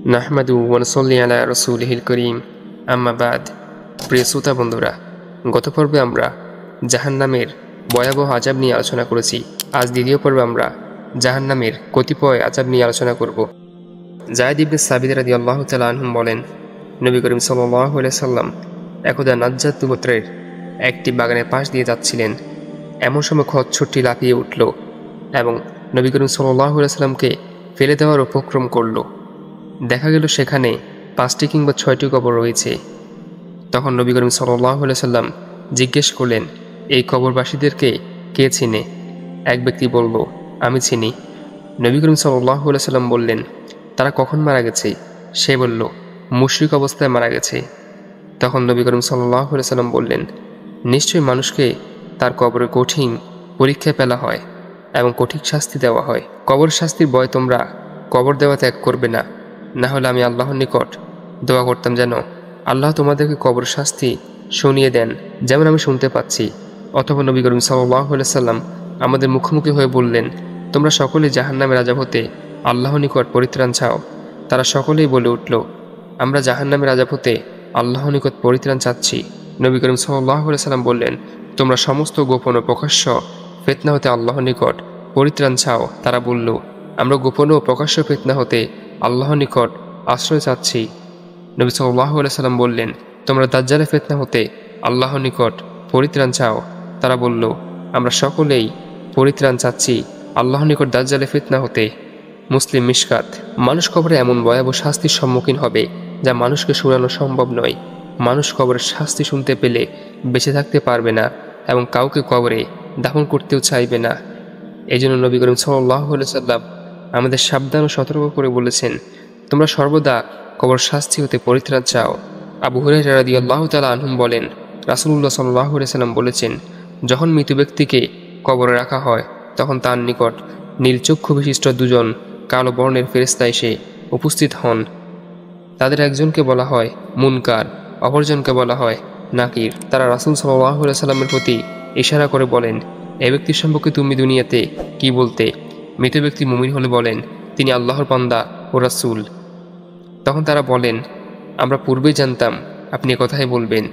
নাহমাদু ওয়া নুসাল্লি আলা রাসূলিহিল কারীম আম্মা বাদ। প্রিয় শ্রোতা বন্ধুরা, গত পর্বে আমরা জাহান্নামের ভয়াবহ আযাব নিয়ে আলোচনা করেছি। আজ দ্বিতীয় পর্বে আমরা জাহান্নামের কতিপয় আযাব নিয়ে আলোচনা করব। যায়েদ ইবনে সাবিত রাদিয়াল্লাহু তাআলা আনহু বলেন, নবী করিম সাল্লাল্লাহু আলাইহি সাল্লাম একদা নাজ্জাত গোত্রের একটি বাগানের পাশ দিয়ে যাচ্ছিলেন। এমন সময় খচ্চরটি লাফিয়ে উঠল এবং নবী করিম সাল্লাল্লাহু আলাইহি সাল্লামকে ফেলে দেওয়ার উপক্রম করল। দেখা গেল সেখানে 5টি কিংবা 6টি কবর রয়েছে। তখন নবী করিম সাল্লাল্লাহু আলাইহি সাল্লাম জিজ্ঞেস করলেন, এই কবরবাসীদেরকে কে চিনে? এক ব্যক্তি বলল, আমি চিনি। নবী করিম সাল্লাল্লাহু আলাইহি সাল্লাম বললেন, তারা কখন মারা গেছে? সে বলল, মুশরিক অবস্থায় মারা গেছে। তখন নবী করিম সাল্লাল্লাহু আলাইহি সাল্লাম বললেন, নিশ্চয়ই মানুষকে তার কবরের কঠিন পরীক্ষায় ফেলা হয় এবং কঠিন শাস্তি দেওয়া হয়। কবর শাস্তির ভয় তোমরা কবর দেওয়া ত্যাগ করবে না, না হলে আমি আল্লাহর নিকট দোয়া করতাম যেন আল্লাহ তোমাদেরকে কবর শাস্তি শুনিয়ে দেন, যেমন আমি শুনতে পাচ্ছি। অথবা নবী করিম সাল্লাল্লাহু আলাইহি সাল্লাম আমাদের মুখোমুখি হয়ে বললেন, তোমরা সকলে জাহান্নামের আযাব হতে আল্লাহর নিকট পরিত্রাণ চাও। তারা সকলেই বলে উঠল, আমরা জাহান্নামের আযাব হতে আল্লাহর নিকট পরিত্রাণ চাচ্ছি। নবী করিম সাল্লাল্লাহু আলাইহি সাল্লাম বললেন, তোমরা সমস্ত গোপন ও প্রকাশ্য ফিতনা হতে আল্লাহর নিকট পরিত্রাণ চাও। তারা বলল, আমরা গোপন ও প্রকাশ্য ফিতনা হতে আল্লাহর নিকট আশ্রয় চাচ্ছি। নবী সাল্লাল্লাহু আলাইহি সাল্লাম বললেন, তোমরা দাজ্জালের ফিতনা হতে আল্লাহর নিকট পরিত্রাণ চাও। তারা বলল, আমরা সকলেই পরিত্রাণ চাচ্ছি আল্লাহর নিকট দাজ্জালের ফিতনা হতে। মুসলিম মিশকাত। মানুষ কবরে এমন ভয়াবহ শাস্তির সম্মুখীন হবে যা মানুষকে শোনানো সম্ভব নয়। মানুষ কবরের শাস্তি শুনতে পেলে বেঁচে থাকতে পারবে না এবং কাউকে কবরে দাফন করতেও চাইবে না। এই জন্য নবী করিম সাল্লাল্লাহু আলাইহি সাল্লাম আমাদের সাবধান ও সতর্ক করে বলেছেন, তোমরা সর্বদা কবর শাস্তি হতে পরিত্রাণ চাও। আবু হুরায়রা রাদিয়াল্লাহু তাআলা আনহু বলেন, রাসূলুল্লাহ সাল্লাল্লাহু আলাইহি সাল্লাম বলেছেন, যখন মৃত ব্যক্তিকে কবরে রাখা হয় তখন তার নিকট নীল চক্ষু বিশিষ্ট দুজন কালো বর্ণের ফেরেশতা এসে উপস্থিত হন। তাদের একজনকে বলা হয় মুনকার, অপরজনকে বলা হয় নাকির। তারা রাসূল সাল্লাল্লাহু আলাইহি সাল্লামের প্রতি ইশারা করে বলেন, এই ব্যক্তির সম্পর্কে তুমি দুনিয়াতে কি বলতে? মৃত ব্যক্তি মুমিন হলে বলেন, তিনি আল্লাহর বান্দা ও রাসূল। তখন তারা বলেন, আমরা পূর্বেই জানতাম আপনি কথাই বলবেন।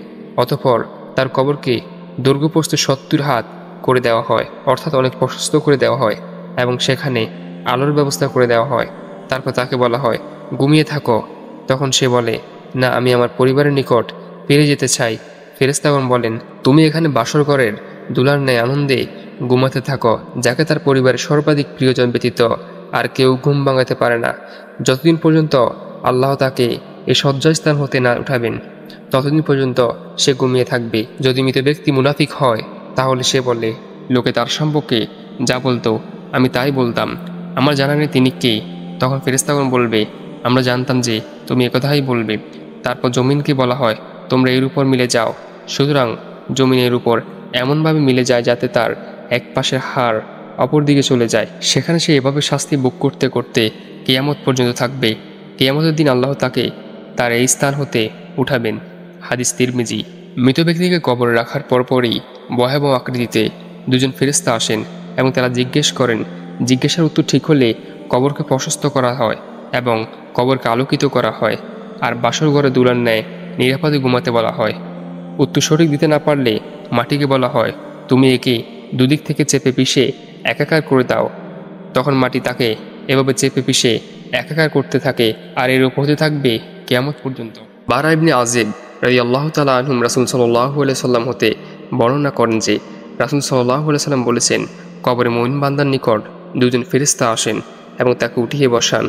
অতঃপর তার কবরকে দৈর্ঘ্যপ্রস্থ 70 হাত করে দেওয়া হয়, অর্থাৎ অনেক প্রশস্ত করে দেওয়া হয় এবং সেখানে আলোর ব্যবস্থা করে দেওয়া হয়। তারপর তাকে বলা হয়, ঘুমিয়ে থাকো। তখন সে বলে, না, আমি আমার পরিবারের নিকট ফিরে যেতে চাই। ফেরেশতাগণ বলেন, তুমি এখানে বাসর ঘরের দুলার ন্যায় আনন্দে ঘুমাতে থাকো, যাকে তার পরিবারের সর্বাধিক প্রিয়জন ব্যতীত আর কেউ ঘুম ভাঙাতে পারে না। যতদিন পর্যন্ত আল্লাহ তাকে এই শয্যাস্থান হতে না উঠাবেন ততদিন পর্যন্ত সে ঘুমিয়ে থাকবে। যদি মৃত ব্যক্তি মুনাফিক হয় তাহলে সে বলে, লোকে তার সম্পর্কে যা বলতো আমি তাই বলতাম, আমার জানা নেই তিনি কে। তখন ফেরেশতাগণ বলবে, আমরা জানতাম যে তুমি একথাই বলবে। তারপর জমিনকে বলা হয়, তোমরা এর উপর মিলে যাও। সুতরাং জমিন এর উপর এমনভাবে মিলে যায় যাতে তার এক পাশের হাড় অপর দিকে চলে যায়। সেখানে সে এভাবে শাস্তি ভোগ করতে করতে কিয়ামত পর্যন্ত থাকবে। কিয়ামতের দিন আল্লাহ তাকে তার এই স্থান হতে উঠাবেন। হাদিস তিরমিজি। মৃত ব্যক্তিকে কবরে রাখার পরপরই ভয়াবহ আকৃতিতে দুজন ফেরেশতা আসেন এবং তারা জিজ্ঞেস করেন। জিজ্ঞাসার উত্তর ঠিক হলে কবরকে প্রশস্ত করা হয় এবং কবরকে আলোকিত করা হয় আর বাসর ঘরে দুলার ন্যায় নিরাপদে ঘুমাতে বলা হয়। উত্তর সঠিক দিতে না পারলে মাটিকে বলা হয়, তুমি একে দুদিক থেকে চেপে পিষে একাকার করে দাও। তখন মাটি তাকে এভাবে চেপে পিষে একাকার করতে থাকে আর এর উপর হতে থাকবে কিয়ামত পর্যন্ত। বারা ইবনে আযিব রাদিয়াল্লাহু তাআলা আনহু রাসূল সাল্লাল্লাহু আলাইহি সাল্লাম হতে বর্ণনা করেন যে রাসূল সাল্লাল্লাহু আলাইহি সাল্লাম বলেছেন, কবরে মুমিন বান্দার নিকট দুজন ফেরেশতা আসেন এবং তাকে উঠিয়ে বসান।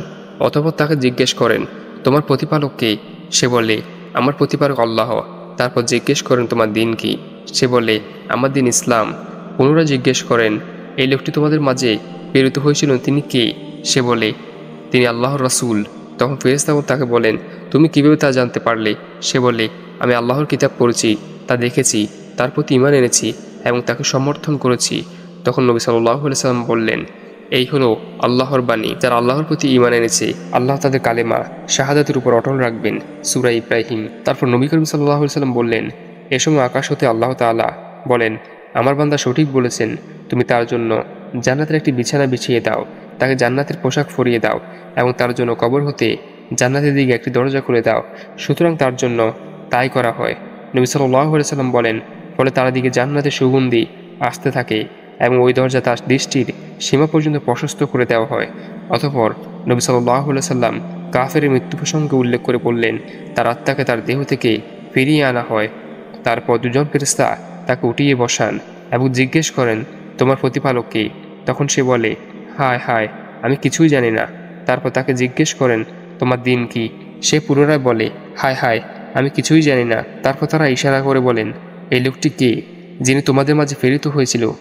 অতঃপর তাকে জিজ্ঞেস করেন, তোমার প্রতিপালক কে? সে বলে, আমার প্রতিপালক আল্লাহ। তারপর জিজ্ঞেস করেন, তোমার দিন কি? সে বলে, আমার দিন ইসলাম। পুনরায় জিজ্ঞেস করেন, এই লোকটি তোমাদের মাঝে প্রেরিত হয়েছিল তিনি কে? সে বলে, তিনি আল্লাহর রাসূল। তখন ফেরেশতাগণ তাকে বলেন, তুমি কিভাবে তা জানতে পারলে? সে বলে, আমি আল্লাহর কিতাব পড়েছি, তা দেখেছি, তার প্রতি ঈমান এনেছি এবং তাকে সমর্থন করেছি। তখন নবী সাল্লাল্লাহু আলাইহি সাল্লাম বললেন, এই হলো আল্লাহর বাণী, যারা আল্লাহর প্রতি ঈমান এনেছে আল্লাহ তাদের কালেমা শাহাদাতের উপর অটল রাখবেন। সূরা ইব্রাহিম। তারপর নবী করিম সাল্লাল্লাহু আলাইহি সাল্লাম বললেন, এ সময় আকাশ হতে আল্লাহ তাআলা বলেন, আমার বান্দা সঠিক বলেছেন, তুমি তার জন্য জান্নাতের একটি বিছানা বিছিয়ে দাও, তাকে জান্নাতের পোশাক পরিয়ে দাও এবং তার জন্য কবর হতে জান্নাতের দিকে একটি দরজা খুলে দাও। সুতরাং তার জন্য তাই করা হয়। নবী সাল্লাল্লাহু আলাইহি সাল্লাম বলেন, ফলে তার দিকে জান্নাতের সুগন্ধি আসতে থাকে এবং ওই দরজা তার দৃষ্টির সীমা পর্যন্ত প্রশস্ত করে দেওয়া হয়। অতঃপর নবী সাল্লাল্লাহু আলাইহি সাল্লাম কাফেরের মৃত্যু প্রসঙ্গে উল্লেখ করে বললেন, তার আত্মাকে তার দেহ থেকে ফিরিয়ে আনা হয়। তারপর দুজন ফেরেশতা তাকে উঠিয়ে বসান এবং জিজ্ঞেস করেন, তোমার প্রতিপালক কে? তখন সে বলে, হায় হায়, আমি কিছুই জানি না। তারপর তাকে জিজ্ঞেস করেন, তোমার দিন কি? সে পুনরায় বলে, হায় হায়, আমি কিছুই জানি না। তারপর তারা ইশারা করে বলেন, এই লোকটি কে, যিনি তোমাদের মাঝে প্রেরিত হয়েছিল?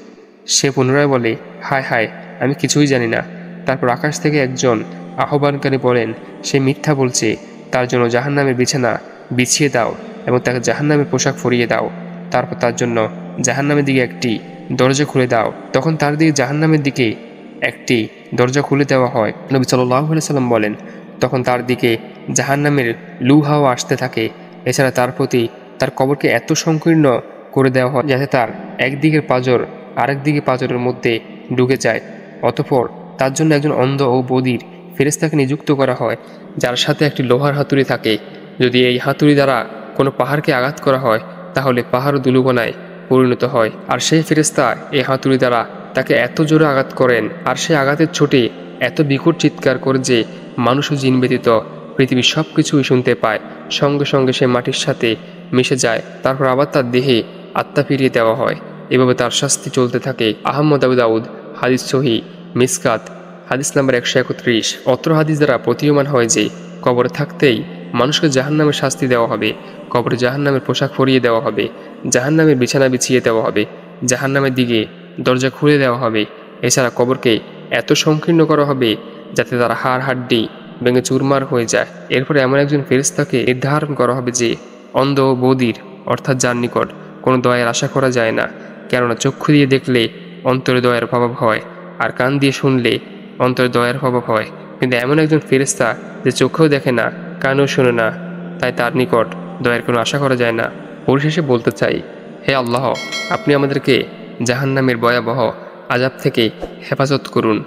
সে পুনরায় বলে, হায় হায়, আমি কিছুই জানি না। তারপর আকাশ থেকে একজন আহ্বানকারী বলেন, সে মিথ্যা বলছে, তার জন্য জাহান্নামের বিছানা বিছিয়ে দাও এবং তাকে জাহান্নামের পোশাক পরিয়ে দাও। তারপর তার জন্য জাহান্নামের দিকে একটি দরজা খুলে দাও। তখন তার দিকে জাহান্নামের দিকে একটি দরজা খুলে দেওয়া হয়। নবী সাল্লাল্লাহু আলাইহি সাল্লাম বলেন, তখন তার দিকে জাহান্নামের লু হাওয়া আসতে থাকে। এছাড়া তার প্রতি তার কবরকে এত সংকীর্ণ করে দেওয়া হয় যাতে তার একদিকের পাঁজর আরেক দিকে পাঁজরের মধ্যে ঢুকে যায়। অতঃপর তার জন্য একজন অন্ধ ও বধির ফেরেশতাকে নিযুক্ত করা হয়, যার সাথে একটি লোহার হাতুড়ি থাকে। যদি এই হাতুড়ি দ্বারা কোনো পাহাড়কে আঘাত করা হয় তাহলে পাহাড় দুলুকণায় পরিণত হয়। আর সেই ফেরেশতা এই হাতুড়ি দ্বারা তাকে এত জোরে আঘাত করেন আর সেই আঘাতের ছোটে এত বিকট চিৎকার করে যে মানুষ ও জিন ব্যতীত পৃথিবীর সব কিছুই শুনতে পায়। সঙ্গে সঙ্গে সে মাটির সাথে মিশে যায়। তারপর আবার তার দেহে আত্মা ফিরিয়ে দেওয়া হয়। এভাবে তার শাস্তি চলতে থাকে। আহমদ আবু দাউদ, হাদিস সহি, মিসকাত, হাদিস নাম্বার 131। অত্র হাদিস দ্বারা প্রতীয়মান হয় যে কবরে থাকতেই মানুষকে জাহান্নামের শাস্তি দেওয়া হবে, কবরে জাহান্নামের পোশাক পরিয়ে দেওয়া হবে, জাহান্নামের বিছানা বিছিয়ে দেওয়া হবে, জাহান্নামের দিকে দরজা খুলে দেওয়া হবে। এছাড়া কবরকে এত সংকীর্ণ করা হবে যাতে তার হাড় হাড্ডি ভেঙে চুরমার হয়ে যায়। এরপরে এমন একজন ফেরেশতাকে নির্ধারণ করা হবে যে অন্ধ ও বধির, অর্থাৎ যার নিকট কোনো দয়ার আশা করা যায় না। কেননা চক্ষু দিয়ে দেখলে অন্তরে দয়ার প্রভাব হয়, আর কান দিয়ে শুনলে অন্তরে দয়ার প্রভাব হয়। কিন্তু এমন একজন ফেরেশতা যে চোখেও দেখে না, কানেও শোনে না, তাই তার নিকট দয়ার কোনো আশা করা যায় না। পরিশেষে বলতে চাই, হে আল্লাহ, আপনি আমাদেরকে জাহান্নামের ভয়াবহ আযাব থেকে হেফাজত করুন।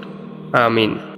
আমিন।